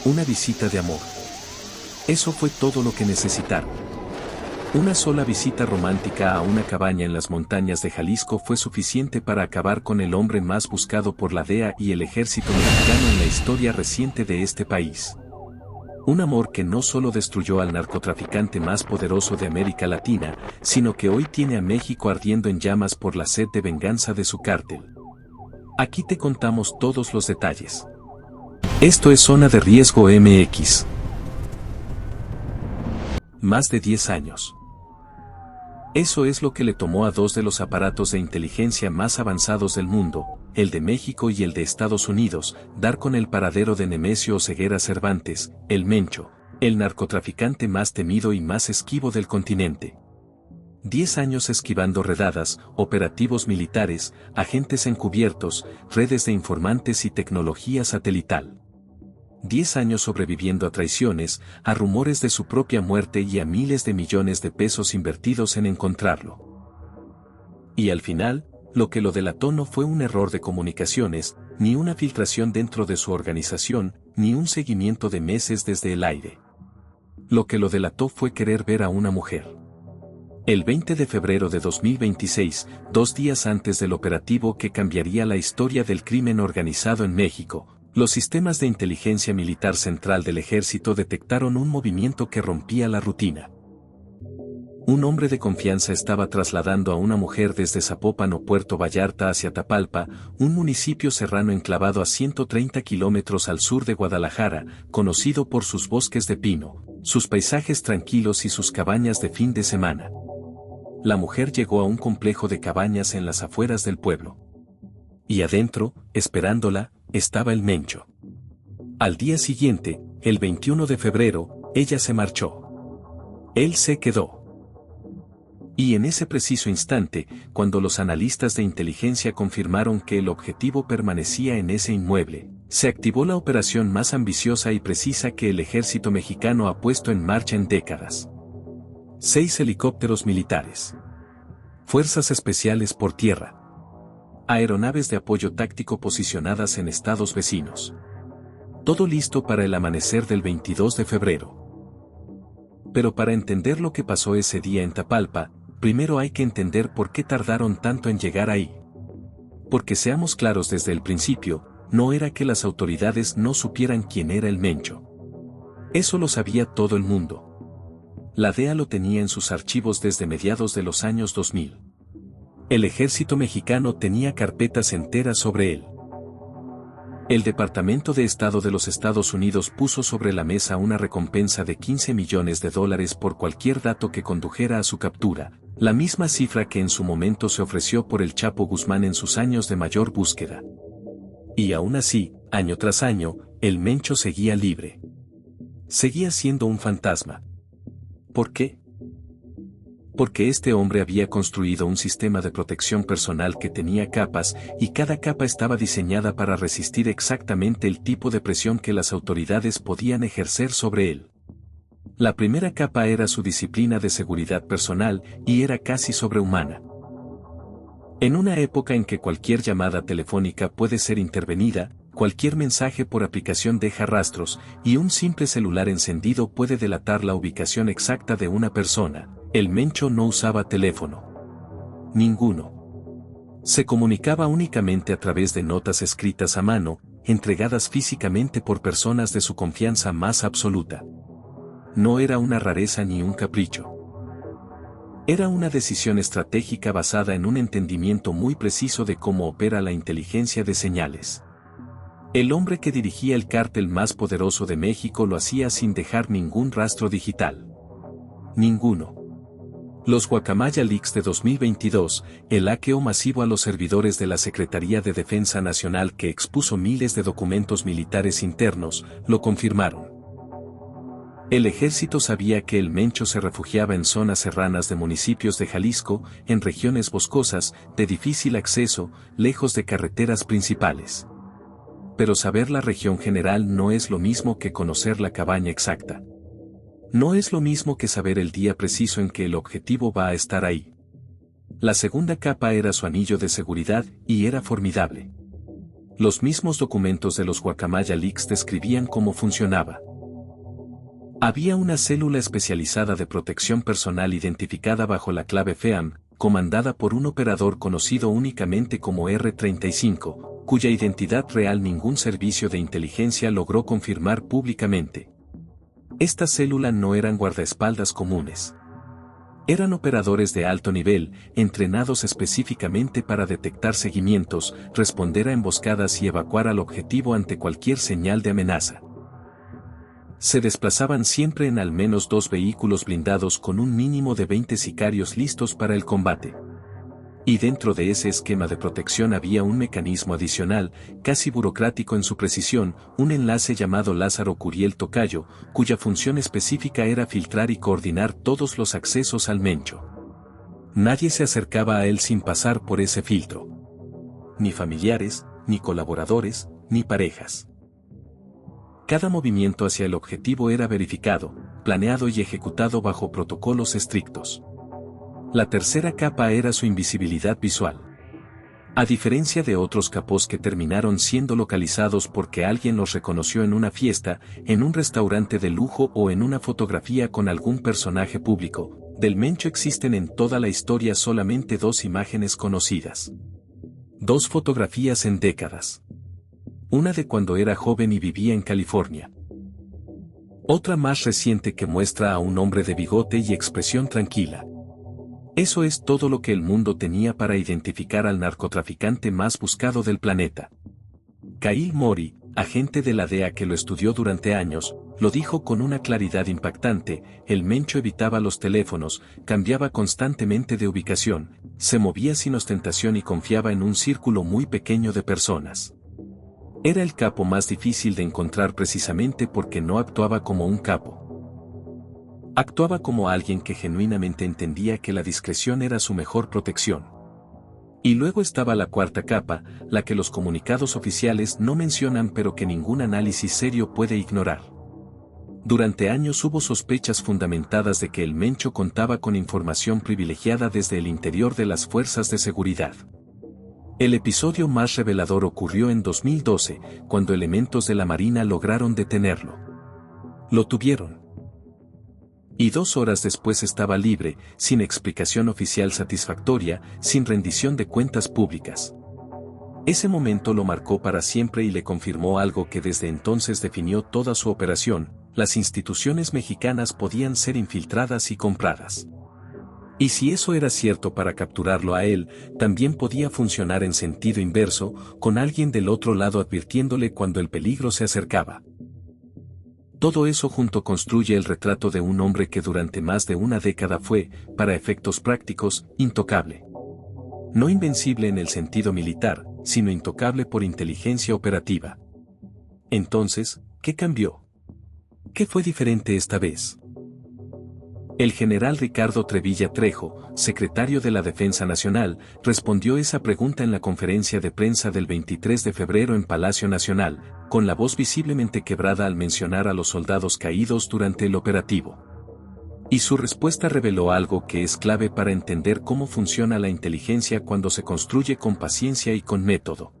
una visita de amor. Eso fue todo lo que necesitaron. Una sola visita romántica a una cabaña en las montañas de Jalisco fue suficiente para acabar con el hombre más buscado por la DEA y el ejército mexicano en la historia reciente de este país. Un amor que no solo destruyó al narcotraficante más poderoso de América Latina, sino que hoy tiene a México ardiendo en llamas por la sed de venganza de su cártel. Aquí te contamos todos los detalles. Esto es Zona de Riesgo MX. Más de 10 años. Eso es lo que le tomó a dos de los aparatos de inteligencia más avanzados del mundo, el de México y el de Estados Unidos, dar con el paradero de Nemesio Oseguera Cervantes, el Mencho, el narcotraficante más temido y más esquivo del continente. 10 años esquivando redadas, operativos militares, agentes encubiertos, redes de informantes y tecnología satelital. 10 años sobreviviendo a traiciones, a rumores de su propia muerte y a miles de millones de pesos invertidos en encontrarlo. Y al final, lo que lo delató no fue un error de comunicaciones, ni una filtración dentro de su organización, ni un seguimiento de meses desde el aire. Lo que lo delató fue querer ver a una mujer. El 20 de febrero de 2026, 2 días antes del operativo que cambiaría la historia del crimen organizado en México, los sistemas de inteligencia militar central del ejército detectaron un movimiento que rompía la rutina. Un hombre de confianza estaba trasladando a una mujer desde Zapopan o Puerto Vallarta hacia Tapalpa, un municipio serrano enclavado a 130 kilómetros al sur de Guadalajara, conocido por sus bosques de pino, sus paisajes tranquilos y sus cabañas de fin de semana. La mujer llegó a un complejo de cabañas en las afueras del pueblo. Y adentro, esperándola, estaba el Mencho. Al día siguiente, el 21 de febrero, ella se marchó. Él se quedó. Y en ese preciso instante, cuando los analistas de inteligencia confirmaron que el objetivo permanecía en ese inmueble, se activó la operación más ambiciosa y precisa que el ejército mexicano ha puesto en marcha en décadas. 6 helicópteros militares. Fuerzas especiales por tierra. Aeronaves de apoyo táctico posicionadas en estados vecinos. Todo listo para el amanecer del 22 de febrero. Pero para entender lo que pasó ese día en Tapalpa, primero hay que entender por qué tardaron tanto en llegar ahí. Porque seamos claros desde el principio, no era que las autoridades no supieran quién era el Mencho. Eso lo sabía todo el mundo. La DEA lo tenía en sus archivos desde mediados de los años 2000. El ejército mexicano tenía carpetas enteras sobre él. El Departamento de Estado de los Estados Unidos puso sobre la mesa una recompensa de $15 millones por cualquier dato que condujera a su captura, la misma cifra que en su momento se ofreció por el Chapo Guzmán en sus años de mayor búsqueda. Y aún así, año tras año, el Mencho seguía libre. Seguía siendo un fantasma. ¿Por qué? Porque este hombre había construido un sistema de protección personal que tenía capas, y cada capa estaba diseñada para resistir exactamente el tipo de presión que las autoridades podían ejercer sobre él. La primera capa era su disciplina de seguridad personal, y era casi sobrehumana. En una época en que cualquier llamada telefónica puede ser intervenida, cualquier mensaje por aplicación deja rastros, y un simple celular encendido puede delatar la ubicación exacta de una persona, el Mencho no usaba teléfono. Ninguno. Se comunicaba únicamente a través de notas escritas a mano, entregadas físicamente por personas de su confianza más absoluta. No era una rareza ni un capricho. Era una decisión estratégica basada en un entendimiento muy preciso de cómo opera la inteligencia de señales. El hombre que dirigía el cártel más poderoso de México lo hacía sin dejar ningún rastro digital. Ninguno. Los Guacamaya Leaks de 2022, el hackeo masivo a los servidores de la Secretaría de Defensa Nacional que expuso miles de documentos militares internos, lo confirmaron. El ejército sabía que el Mencho se refugiaba en zonas serranas de municipios de Jalisco, en regiones boscosas, de difícil acceso, lejos de carreteras principales. Pero saber la región general no es lo mismo que conocer la cabaña exacta. No es lo mismo que saber el día preciso en que el objetivo va a estar ahí. La segunda capa era su anillo de seguridad, y era formidable. Los mismos documentos de los Guacamaya Leaks describían cómo funcionaba. Había una célula especializada de protección personal identificada bajo la clave FEAM, comandada por un operador conocido únicamente como R-35, cuya identidad real ningún servicio de inteligencia logró confirmar públicamente. Esta célula no eran guardaespaldas comunes. Eran operadores de alto nivel, entrenados específicamente para detectar seguimientos, responder a emboscadas y evacuar al objetivo ante cualquier señal de amenaza. Se desplazaban siempre en al menos 2 vehículos blindados con un mínimo de 20 sicarios listos para el combate. Y dentro de ese esquema de protección había un mecanismo adicional, casi burocrático en su precisión, un enlace llamado Lázaro Curiel Tocayo, cuya función específica era filtrar y coordinar todos los accesos al Mencho. Nadie se acercaba a él sin pasar por ese filtro. Ni familiares, ni colaboradores, ni parejas. Cada movimiento hacia el objetivo era verificado, planeado y ejecutado bajo protocolos estrictos. La tercera capa era su invisibilidad visual. A diferencia de otros capos que terminaron siendo localizados porque alguien los reconoció en una fiesta, en un restaurante de lujo o en una fotografía con algún personaje público, del Mencho existen en toda la historia solamente 2 imágenes conocidas. 2 fotografías en décadas. Una de cuando era joven y vivía en California. Otra más reciente que muestra a un hombre de bigote y expresión tranquila. Eso es todo lo que el mundo tenía para identificar al narcotraficante más buscado del planeta. Kyle Mori, agente de la DEA que lo estudió durante años, lo dijo con una claridad impactante: el Mencho evitaba los teléfonos, cambiaba constantemente de ubicación, se movía sin ostentación y confiaba en un círculo muy pequeño de personas. Era el capo más difícil de encontrar precisamente porque no actuaba como un capo. Actuaba como alguien que genuinamente entendía que la discreción era su mejor protección. Y luego estaba la cuarta capa, la que los comunicados oficiales no mencionan pero que ningún análisis serio puede ignorar. Durante años hubo sospechas fundamentadas de que el Mencho contaba con información privilegiada desde el interior de las fuerzas de seguridad. El episodio más revelador ocurrió en 2012, cuando elementos de la Marina lograron detenerlo. Lo tuvieron. Y 2 horas después estaba libre, sin explicación oficial satisfactoria, sin rendición de cuentas públicas. Ese momento lo marcó para siempre y le confirmó algo que desde entonces definió toda su operación: las instituciones mexicanas podían ser infiltradas y compradas. Y si eso era cierto para capturarlo a él, también podía funcionar en sentido inverso, con alguien del otro lado advirtiéndole cuando el peligro se acercaba. Todo eso junto construye el retrato de un hombre que durante más de una década fue, para efectos prácticos, intocable. No invencible en el sentido militar, sino intocable por inteligencia operativa. Entonces, ¿qué cambió? ¿Qué fue diferente esta vez? El general Ricardo Trevilla Trejo, secretario de la Defensa Nacional, respondió esa pregunta en la conferencia de prensa del 23 de febrero en Palacio Nacional, con la voz visiblemente quebrada al mencionar a los soldados caídos durante el operativo. Y su respuesta reveló algo que es clave para entender cómo funciona la inteligencia cuando se construye con paciencia y con método.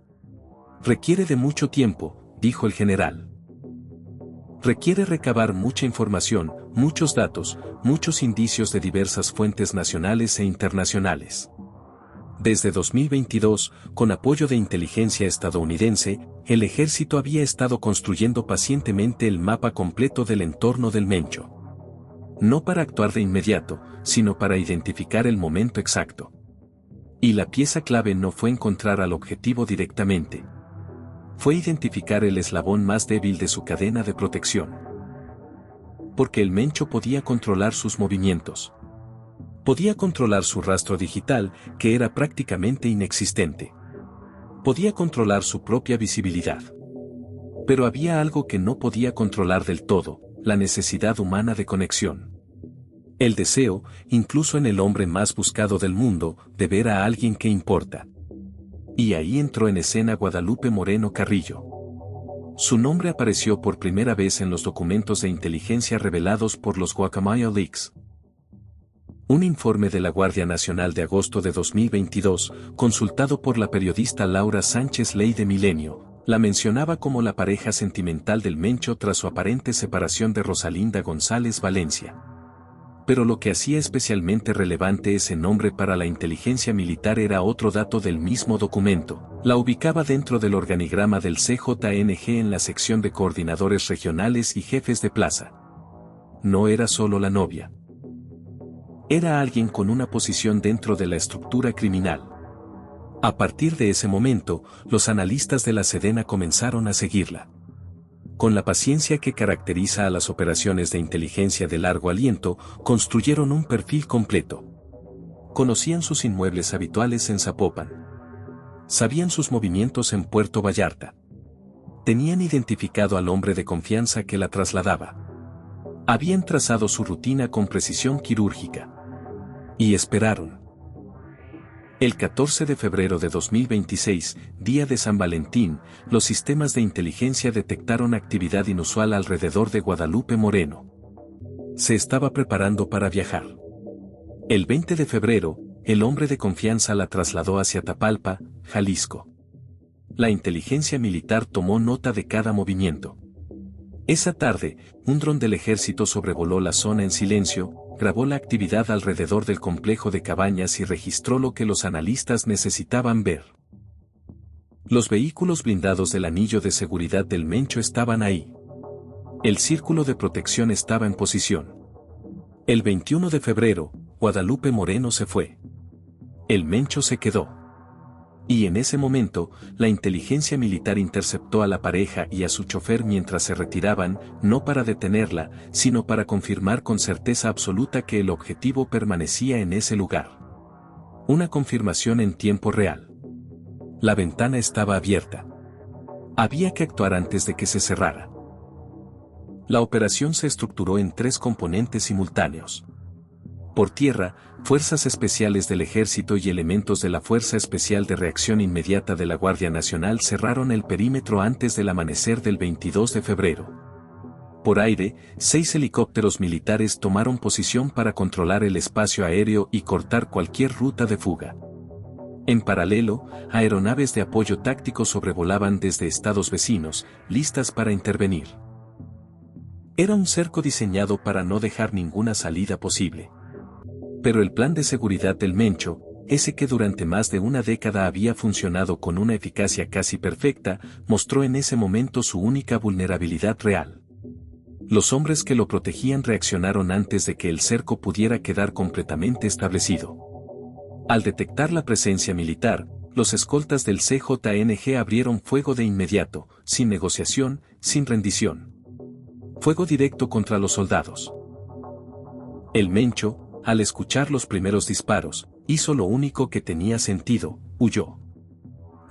Requiere de mucho tiempo, dijo el general. Requiere recabar mucha información, muchos datos, muchos indicios de diversas fuentes nacionales e internacionales. Desde 2022, con apoyo de inteligencia estadounidense, el ejército había estado construyendo pacientemente el mapa completo del entorno del Mencho. No para actuar de inmediato, sino para identificar el momento exacto. Y la pieza clave no fue encontrar al objetivo directamente. Fue identificar el eslabón más débil de su cadena de protección. Porque el Mencho podía controlar sus movimientos. Podía controlar su rastro digital, que era prácticamente inexistente. Podía controlar su propia visibilidad. Pero había algo que no podía controlar del todo: la necesidad humana de conexión. El deseo, incluso en el hombre más buscado del mundo, de ver a alguien que importa. Y ahí entró en escena Guadalupe Moreno Carrillo. Su nombre apareció por primera vez en los documentos de inteligencia revelados por los Guacamaya Leaks. Un informe de la Guardia Nacional de agosto de 2022, consultado por la periodista Laura Sánchez Ley de Milenio, La mencionaba como la pareja sentimental del Mencho tras su aparente separación de Rosalinda González Valencia. Pero lo que hacía especialmente relevante ese nombre para la inteligencia militar era otro dato del mismo documento. La ubicaba dentro del organigrama del CJNG en la sección de coordinadores regionales y jefes de plaza. No era solo la novia. Era alguien con una posición dentro de la estructura criminal. A partir de ese momento, los analistas de la Sedena comenzaron a seguirla. Con la paciencia que caracteriza a las operaciones de inteligencia de largo aliento, construyeron un perfil completo. Conocían sus inmuebles habituales en Zapopan. Sabían sus movimientos en Puerto Vallarta. Tenían identificado al hombre de confianza que la trasladaba. Habían trazado su rutina con precisión quirúrgica. Y esperaron. El 14 de febrero de 2026, día de San Valentín, los sistemas de inteligencia detectaron actividad inusual alrededor de Guadalupe Moreno. Se estaba preparando para viajar. El 20 de febrero, el hombre de confianza la trasladó hacia Tapalpa, Jalisco. La inteligencia militar tomó nota de cada movimiento. Esa tarde, un dron del ejército sobrevoló la zona en silencio, grabó la actividad alrededor del complejo de cabañas y registró lo que los analistas necesitaban ver. Los vehículos blindados del anillo de seguridad del Mencho estaban ahí. El círculo de protección estaba en posición. El 21 de febrero, Guadalupe Moreno se fue. El Mencho se quedó. Y en ese momento, la inteligencia militar interceptó a la pareja y a su chofer mientras se retiraban, no para detenerla, sino para confirmar con certeza absoluta que el objetivo permanecía en ese lugar. Una confirmación en tiempo real. La ventana estaba abierta. Había que actuar antes de que se cerrara. La operación se estructuró en 3 componentes simultáneos. Por tierra, fuerzas especiales del Ejército y elementos de la Fuerza Especial de Reacción Inmediata de la Guardia Nacional cerraron el perímetro antes del amanecer del 22 de febrero. Por aire, 6 helicópteros militares tomaron posición para controlar el espacio aéreo y cortar cualquier ruta de fuga. En paralelo, aeronaves de apoyo táctico sobrevolaban desde estados vecinos, listas para intervenir. Era un cerco diseñado para no dejar ninguna salida posible. Pero el plan de seguridad del Mencho, ese que durante más de una década había funcionado con una eficacia casi perfecta, mostró en ese momento su única vulnerabilidad real. Los hombres que lo protegían reaccionaron antes de que el cerco pudiera quedar completamente establecido. Al detectar la presencia militar, los escoltas del CJNG abrieron fuego de inmediato, sin negociación, sin rendición. Fuego directo contra los soldados. El Mencho, al escuchar los primeros disparos, hizo lo único que tenía sentido, huyó.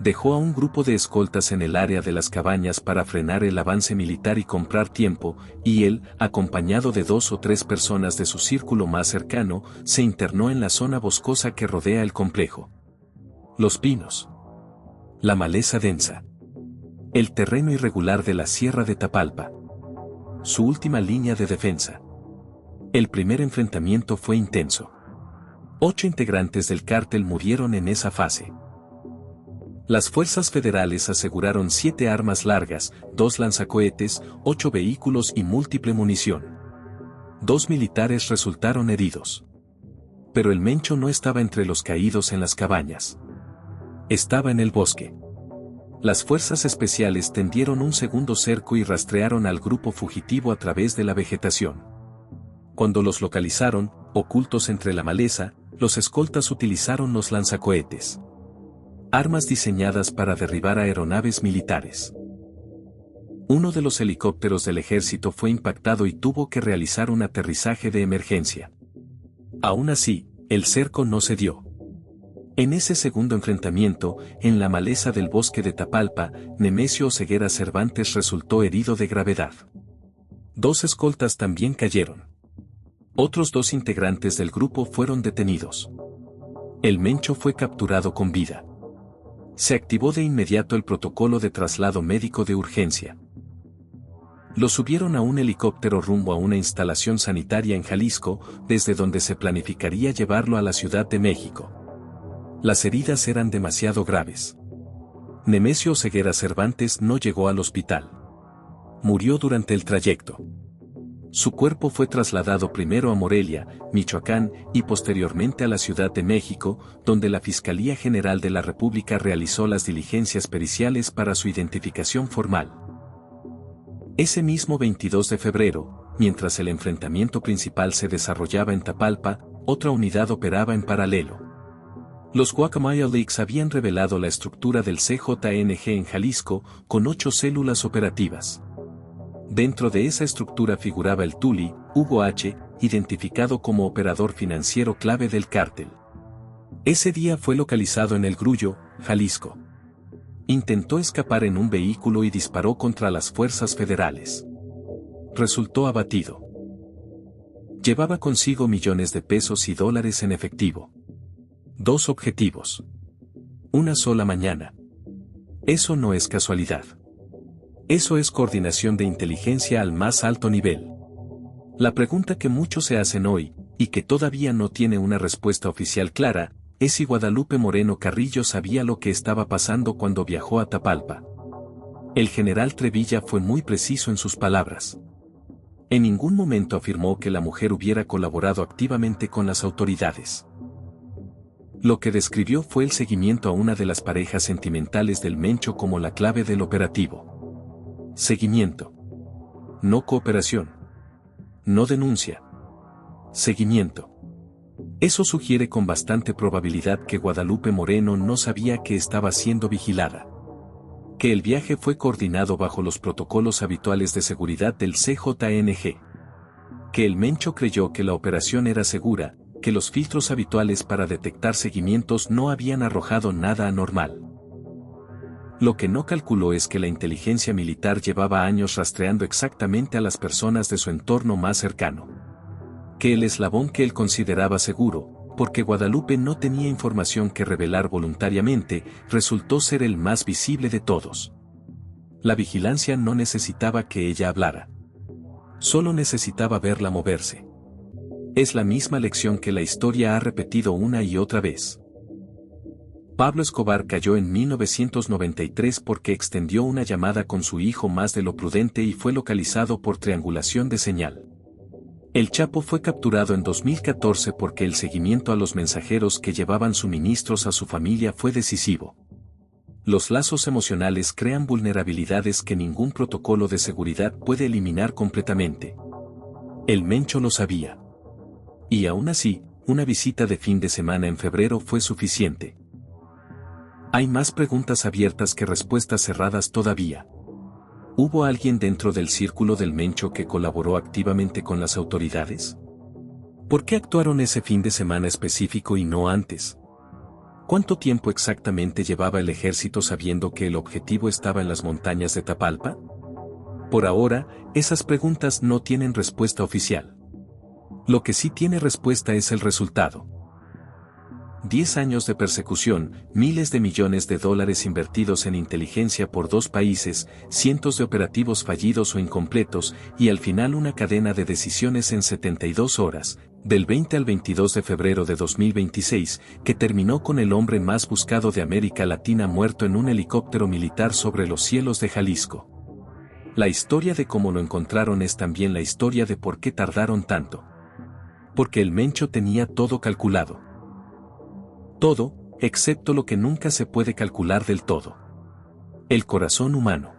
Dejó a un grupo de escoltas en el área de las cabañas para frenar el avance militar y comprar tiempo, y él, acompañado de 2 o 3 personas de su círculo más cercano, se internó en la zona boscosa que rodea el complejo. Los pinos. La maleza densa. El terreno irregular de la Sierra de Tapalpa. Su última línea de defensa. El primer enfrentamiento fue intenso. 8 integrantes del cártel murieron en esa fase. Las fuerzas federales aseguraron 7 armas largas, 2 lanzacohetes, 8 vehículos y múltiple munición. 2 militares resultaron heridos. Pero el Mencho no estaba entre los caídos en las cabañas. Estaba en el bosque. Las fuerzas especiales tendieron un segundo cerco y rastrearon al grupo fugitivo a través de la vegetación. Cuando los localizaron, ocultos entre la maleza, los escoltas utilizaron los lanzacohetes. Armas diseñadas para derribar aeronaves militares. Uno de los helicópteros del ejército fue impactado y tuvo que realizar un aterrizaje de emergencia. Aún así, el cerco no se dio. En ese segundo enfrentamiento, en la maleza del bosque de Tapalpa, Nemesio Oseguera Cervantes resultó herido de gravedad. 2 escoltas también cayeron. Otros 2 integrantes del grupo fueron detenidos. El Mencho fue capturado con vida. Se activó de inmediato el protocolo de traslado médico de urgencia. Lo subieron a un helicóptero rumbo a una instalación sanitaria en Jalisco, desde donde se planificaría llevarlo a la Ciudad de México. Las heridas eran demasiado graves. Nemesio Oseguera Cervantes no llegó al hospital. Murió durante el trayecto. Su cuerpo fue trasladado primero a Morelia, Michoacán, y posteriormente a la Ciudad de México, donde la Fiscalía General de la República realizó las diligencias periciales para su identificación formal. Ese mismo 22 de febrero, mientras el enfrentamiento principal se desarrollaba en Tapalpa, otra unidad operaba en paralelo. Los Guacamaya Leaks habían revelado la estructura del CJNG en Jalisco, con 8 células operativas. Dentro de esa estructura figuraba el Tuli, Hugo H., identificado como operador financiero clave del cártel. Ese día fue localizado en El Grullo, Jalisco. Intentó escapar en un vehículo y disparó contra las fuerzas federales. Resultó abatido. Llevaba consigo millones de pesos y dólares en efectivo. 2 objetivos. Una sola mañana. Eso no es casualidad. Eso es coordinación de inteligencia al más alto nivel. La pregunta que muchos se hacen hoy, y que todavía no tiene una respuesta oficial clara, es si Guadalupe Moreno Carrillo sabía lo que estaba pasando cuando viajó a Tapalpa. El general Trevilla fue muy preciso en sus palabras. En ningún momento afirmó que la mujer hubiera colaborado activamente con las autoridades. Lo que describió fue el seguimiento a una de las parejas sentimentales del Mencho como la clave del operativo. Seguimiento. No cooperación. No denuncia. Seguimiento. Eso sugiere con bastante probabilidad que Guadalupe Moreno no sabía que estaba siendo vigilada. Que el viaje fue coordinado bajo los protocolos habituales de seguridad del CJNG. Que el Mencho creyó que la operación era segura, que los filtros habituales para detectar seguimientos no habían arrojado nada anormal. Lo que no calculó es que la inteligencia militar llevaba años rastreando exactamente a las personas de su entorno más cercano. Que el eslabón que él consideraba seguro, porque Guadalupe no tenía información que revelar voluntariamente, resultó ser el más visible de todos. La vigilancia no necesitaba que ella hablara. Solo necesitaba verla moverse. Es la misma lección que la historia ha repetido una y otra vez. Pablo Escobar cayó en 1993 porque extendió una llamada con su hijo más de lo prudente y fue localizado por triangulación de señal. El Chapo fue capturado en 2014 porque el seguimiento a los mensajeros que llevaban suministros a su familia fue decisivo. Los lazos emocionales crean vulnerabilidades que ningún protocolo de seguridad puede eliminar completamente. El Mencho lo sabía. Y aún así, una visita de fin de semana en febrero fue suficiente. Hay más preguntas abiertas que respuestas cerradas todavía. ¿Hubo alguien dentro del círculo del Mencho que colaboró activamente con las autoridades? ¿Por qué actuaron ese fin de semana específico y no antes? ¿Cuánto tiempo exactamente llevaba el ejército sabiendo que el objetivo estaba en las montañas de Tapalpa? Por ahora, esas preguntas no tienen respuesta oficial. Lo que sí tiene respuesta es el resultado. 10 años de persecución, miles de millones de dólares invertidos en inteligencia por 2 países, cientos de operativos fallidos o incompletos, y al final una cadena de decisiones en 72 horas, del 20 al 22 de febrero de 2026, que terminó con el hombre más buscado de América Latina muerto en un helicóptero militar sobre los cielos de Jalisco. La historia de cómo lo encontraron es también la historia de por qué tardaron tanto. Porque el Mencho tenía todo calculado. Todo, excepto lo que nunca se puede calcular del todo. El corazón humano.